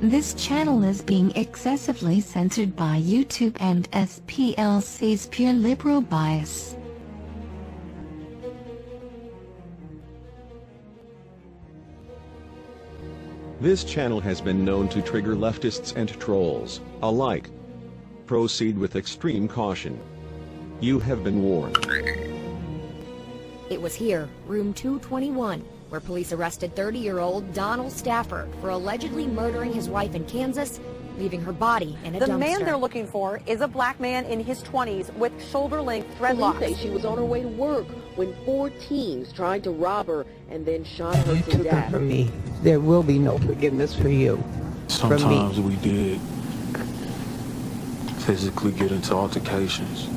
This channel is being excessively censored by YouTube and SPLC's pure liberal bias. This channel has been known to trigger leftists and trolls alike. Proceed with extreme caution. You have been warned. It was here, room 221, where police arrested 30-year-old Donald Stafford for allegedly murdering his wife in Kansas, leaving her body in a dumpster. The man they're looking for is a black man in his 20s with shoulder-length dreadlocks. Police say she was on her way to work when 4 teens tried to rob her and then shot her You to took death. her from me. There will be no forgiveness for you. Sometimes we did physically get into altercations,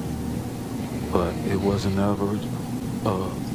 but it wasn't ever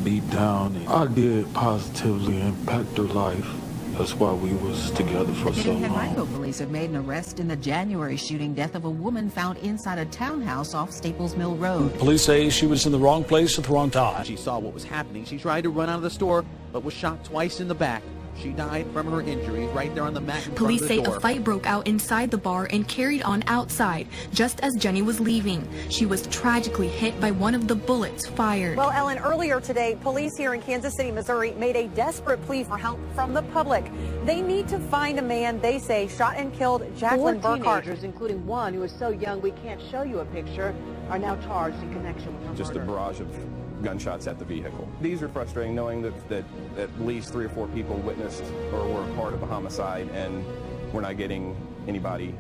beat down. I did positively impact her life. That's why we was together for so long. Henrico police have made an arrest in the January shooting death of a woman found inside a townhouse off Staples Mill Road. Police say she was in the wrong place at the wrong time. She saw what was happening. She tried to run out of the store, but was shot twice in the back. She died from her injuries right there on the mat in front of the door. Police say a fight broke out inside the bar and carried on outside, just as Jenny was leaving. She was tragically hit by one of the bullets fired. Well, Ellen, earlier today, police here in Kansas City, Missouri, made a desperate plea for help from the public. They need to find a man they say shot and killed Jacqueline Burkhart. 4 teenagers, including one who is so young we can't show you a picture, are now charged in connection with her Just murder. a barrage of gunshots at the vehicle. These are frustrating, knowing that at least 3 or 4 people witnessed or were part of a homicide, and we're not getting anybody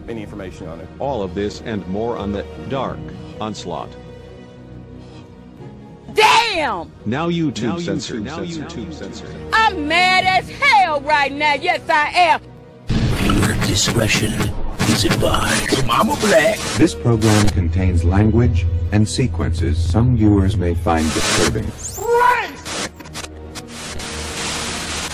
any information on it. All of this and more on the dark Onslaught. Damn! Now YouTube censored. Now YouTube censored. I'm mad as hell right now. Yes, I am. Viewer discretion is advised. Mama Black. This program contains language and sequences some viewers may find disturbing.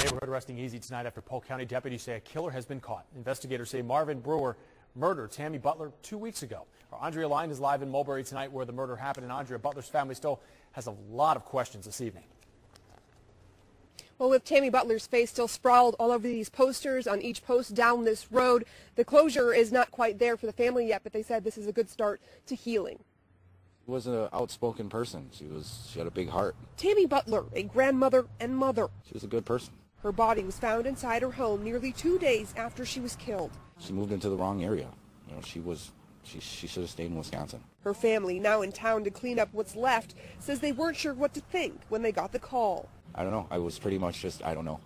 Neighborhood arresting easy tonight after Polk County deputies say a killer has been caught. Investigators say Marvin Brewer murdered Tammy Butler 2 weeks ago. Our Andrea Lyon is live in Mulberry tonight where the murder happened, and Andrea, Butler's family still has a lot of questions this evening. Well, with Tammy Butler's face still sprawled all over these posters on each post down this road, the closure is not quite there for the family yet, but they said this is a good start to healing. She was an outspoken person. She had a big heart. Tammy Butler, a grandmother and mother. She was a good person. Her body was found inside her home nearly 2 days after she was killed. She moved into the wrong area. You know, she should have stayed in Wisconsin. Her family, now in town to clean up what's left, says they weren't sure what to think when they got the call. I don't know. I was pretty much just, I don't know.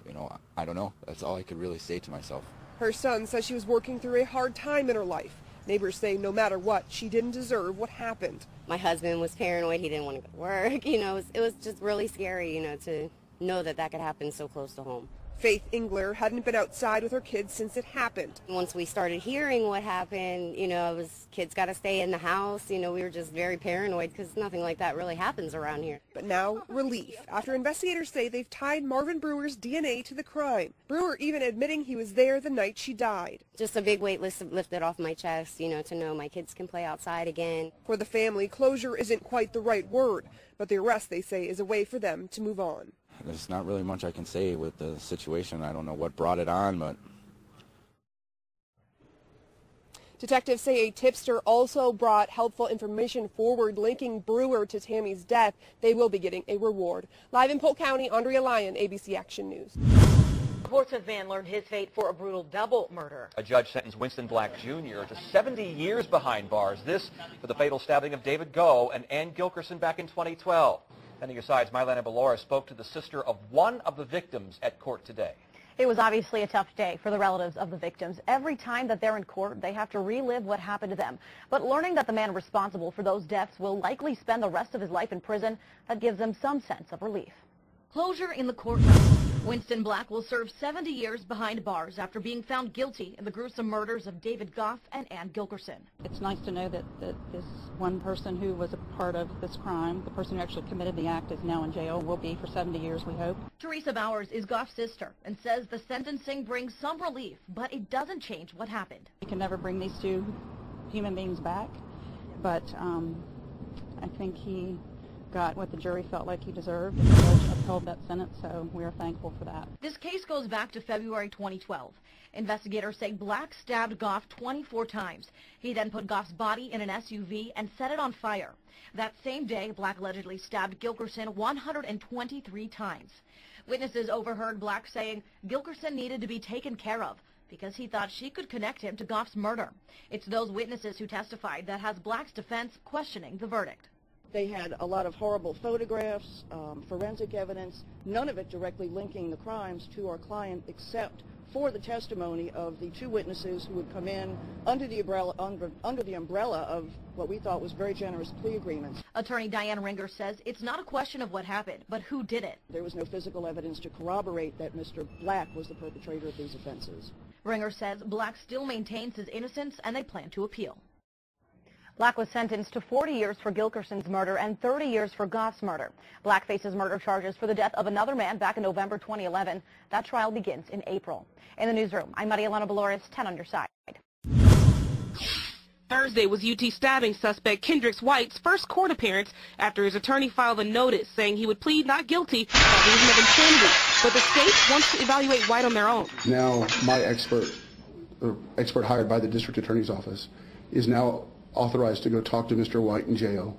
You know, I don't know. That's all I could really say to myself. Her son says she was working through a hard time in her life. Neighbors say no matter what, she didn't deserve what happened. My husband was paranoid. He didn't want to go to work. You know, it was just really scary, you know, to know that that could happen so close to home. Faith Engler hadn't been outside with her kids since it happened. Once we started hearing what happened, you know, it was kids got to stay in the house. You know, we were just very paranoid because nothing like that really happens around here. But now, relief, after investigators say they've tied Marvin Brewer's DNA to the crime. Brewer even admitting he was there the night she died. Just a big weight lifted off my chest, you know, to know my kids can play outside again. For the family, closure isn't quite the right word, but the arrest, they say, is a way for them to move on. There's not really much I can say with the situation. I don't know what brought it on, but... Detectives say a tipster also brought helpful information forward linking Brewer to Tammy's death. They will be getting a reward. Live in Polk County, Andrea Lyon, ABC Action News. Wolves.Within learned his fate for a brutal double murder. A judge sentenced Winston Black Jr. to 70 years behind bars. This for the fatal stabbing of David Goh and Ann Gilkerson back in 2012. Tending your sides, Mylana Belora spoke to the sister of one of the victims at court today. It was obviously a tough day for the relatives of the victims. Every time that they're in court, they have to relive what happened to them. But learning that the man responsible for those deaths will likely spend the rest of his life in prison, that gives them some sense of relief. Closure in the courtroom. Winston Black will serve 70 years behind bars after being found guilty in the gruesome murders of David Goff and Ann Gilkerson. It's nice to know that this one person who was a part of this crime, the person who actually committed the act, is now in jail, will be for 70 years, we hope. Teresa Bowers is Goff's sister and says the sentencing brings some relief, but it doesn't change what happened. You can never bring these two human beings back, but I think he got what the jury felt like he deserved, and the judge upheld that sentence, so we are thankful for that. This case goes back to February 2012. Investigators say Black stabbed Goff 24 times. He then put Goff's body in an SUV and set it on fire. That same day, Black allegedly stabbed Gilkerson 123 times. Witnesses overheard Black saying Gilkerson needed to be taken care of because he thought she could connect him to Goff's murder. It's those witnesses who testified that has Black's defense questioning the verdict. They had a lot of horrible photographs, forensic evidence, none of it directly linking the crimes to our client except for the testimony of the two witnesses who would come in under the umbrella of what we thought was very generous plea agreements. Attorney Diane Ringer says it's not a question of what happened, but who did it. There was no physical evidence to corroborate that Mr. Black was the perpetrator of these offenses. Ringer says Black still maintains his innocence and they plan to appeal. Black was sentenced to 40 years for Gilkerson's murder and 30 years for Goff's murder. Black faces murder charges for the death of another man back in November 2011. That trial begins in April. In the newsroom, I'm Marielena Valores, 10 on your side. Thursday was UT stabbing suspect Kendrix White's first court appearance after his attorney filed a notice saying he would plead not guilty by reason of insanity. But the state wants to evaluate White on their own. Now my expert hired by the district attorney's office is now authorized to go talk to Mr. White in jail,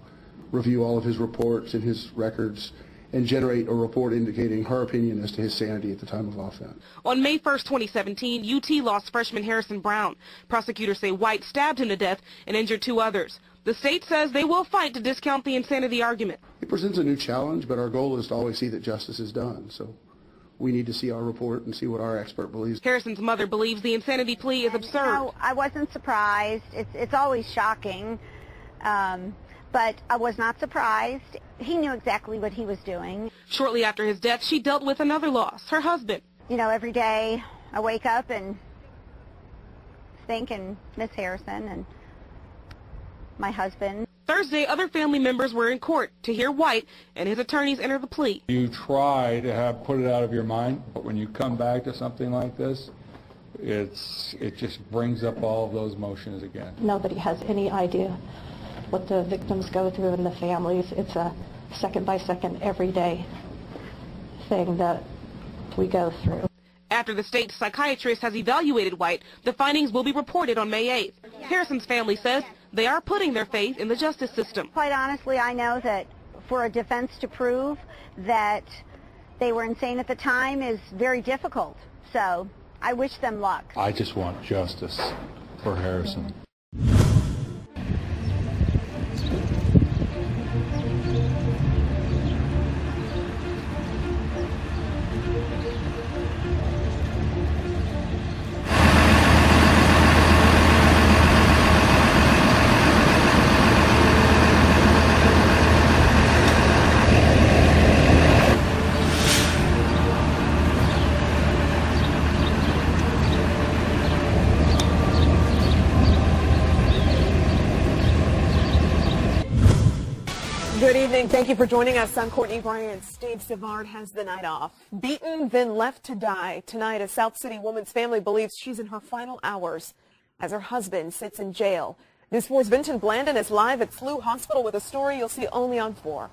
review all of his reports and his records, and generate a report indicating her opinion as to his sanity at the time of offense. On May 1st, 2017, UT lost freshman Harrison Brown. Prosecutors say White stabbed him to death and injured two others. The state says they will fight to discount the insanity argument. It presents a new challenge, but our goal is to always see that justice is done. So we need to see our report and see what our expert believes. Harrison's mother believes the insanity plea is absurd. No, I wasn't surprised. It's always shocking, but I was not surprised. He knew exactly what he was doing. Shortly after his death, she dealt with another loss, her husband. You know, every day I wake up and think and miss Harrison and my husband. Thursday, other family members were in court to hear White and his attorneys enter the plea. You try to put it out of your mind, but when you come back to something like this, it just brings up all of those emotions again. Nobody has any idea what the victims go through and the families. It's a second-by-second, everyday thing that we go through. After the state psychiatrist has evaluated White, the findings will be reported on May 8th. Harrison's family says they are putting their faith in the justice system. Quite honestly, I know that for a defense to prove that they were insane at the time is very difficult. So I wish them luck. I just want justice for Harrison. Good evening. Thank you for joining us. I'm Courtney Bryant. Steve Savard has the night off. Beaten, then left to die. Tonight, a South City woman's family believes she's in her final hours as her husband sits in jail. News 4's Vincent Gladden is live at SLU Hospital with a story you'll see only on 4.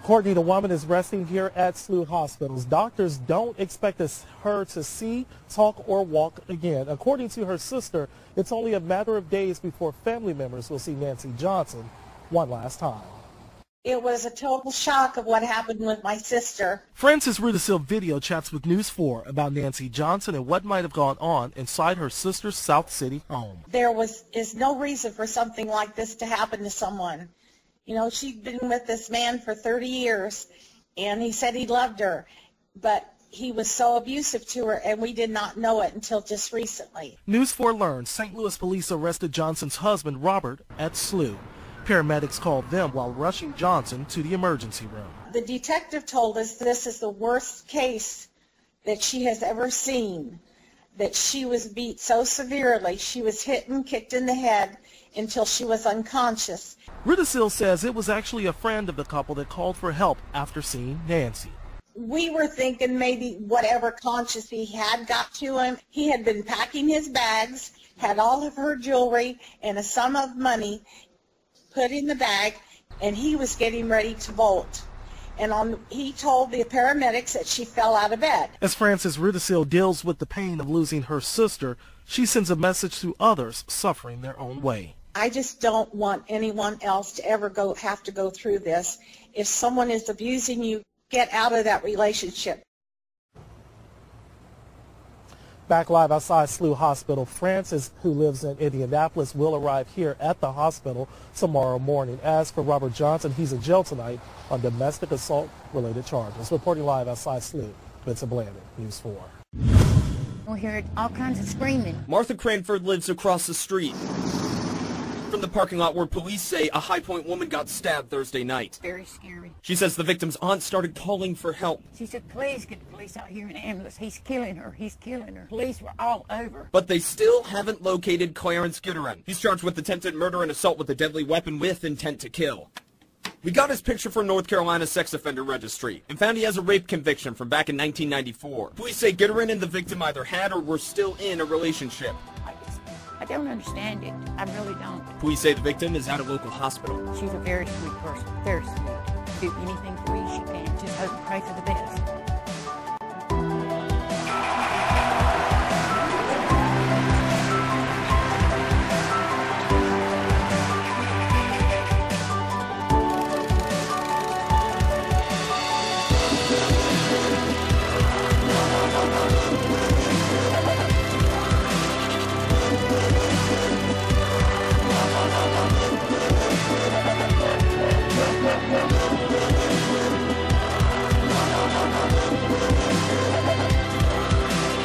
Courtney, the woman is resting here at SLU Hospitals. Doctors don't expect her to see, talk, or walk again. According to her sister, it's only a matter of days before family members will see Nancy Johnson one last time. It was a total shock of what happened with my sister. Francis Rudisil video chats with News 4 about Nancy Johnson and what might have gone on inside her sister's South City home. There is no reason for something like this to happen to someone. You know, she'd been with this man for 30 years, and he said he loved her, but he was so abusive to her, and we did not know it until just recently. News 4 learned St. Louis police arrested Johnson's husband, Robert, at SLU. Paramedics called them while rushing Johnson to the emergency room. The detective told us this is the worst case that she has ever seen, that she was beat so severely. She was hit and kicked in the head until she was unconscious. Rudisil says it was actually a friend of the couple that called for help after seeing Nancy. We were thinking maybe whatever conscience he had got to him. He had been packing his bags, had all of her jewelry and a sum of money put in the bag. and he was getting ready to bolt. And he told the paramedics that she fell out of bed. As Frances Rudisill deals with the pain of losing her sister, she sends a message to others suffering their own way. I just don't want anyone else to ever have to go through this. If someone is abusing you, get out of that relationship. Back live outside SLU Hospital, Francis, who lives in Indianapolis, will arrive here at the hospital tomorrow morning. As for Robert Johnson, he's in jail tonight on domestic assault-related charges. Reporting live outside SLU, Vincent Blandon, News 4. We'll hear all kinds of screaming. Martha Cranford lives across the street from the parking lot where police say a High Point woman got stabbed Thursday night. Very scary. She says the victim's aunt started calling for help. She said, please get the police out here in an ambulance. He's killing her. He's killing her. Police were all over. But they still haven't located Clarence Gladden. He's charged with attempted murder and assault with a deadly weapon with intent to kill. We got his picture from North Carolina's sex offender registry and found he has a rape conviction from back in 1994. Police say Gladden and the victim either had or were still in a relationship. I don't understand it. I really don't. Police say the victim is at a local hospital. She's a very sweet person. Very sweet. Do anything for you she can. Just hope and pray for the best.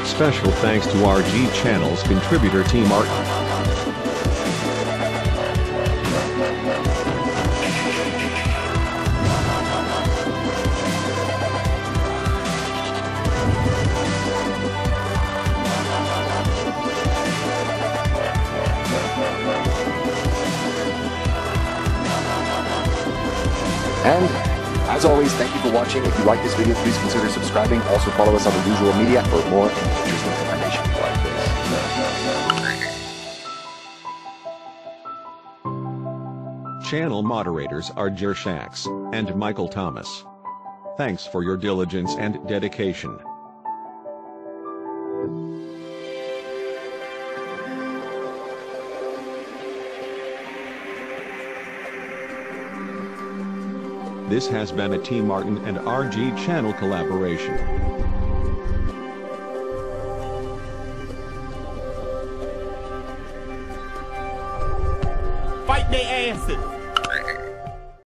Special thanks to RG Channel's contributor T. Martin. And as always, thank you for watching. If you like this video, please consider subscribing. Also follow us on the usual media for more interesting information like this. Channel moderators are Jer Shax and Michael Thomas. Thanks for your diligence and dedication. This has been a T. Martin and RG Channel collaboration. Fight their asses!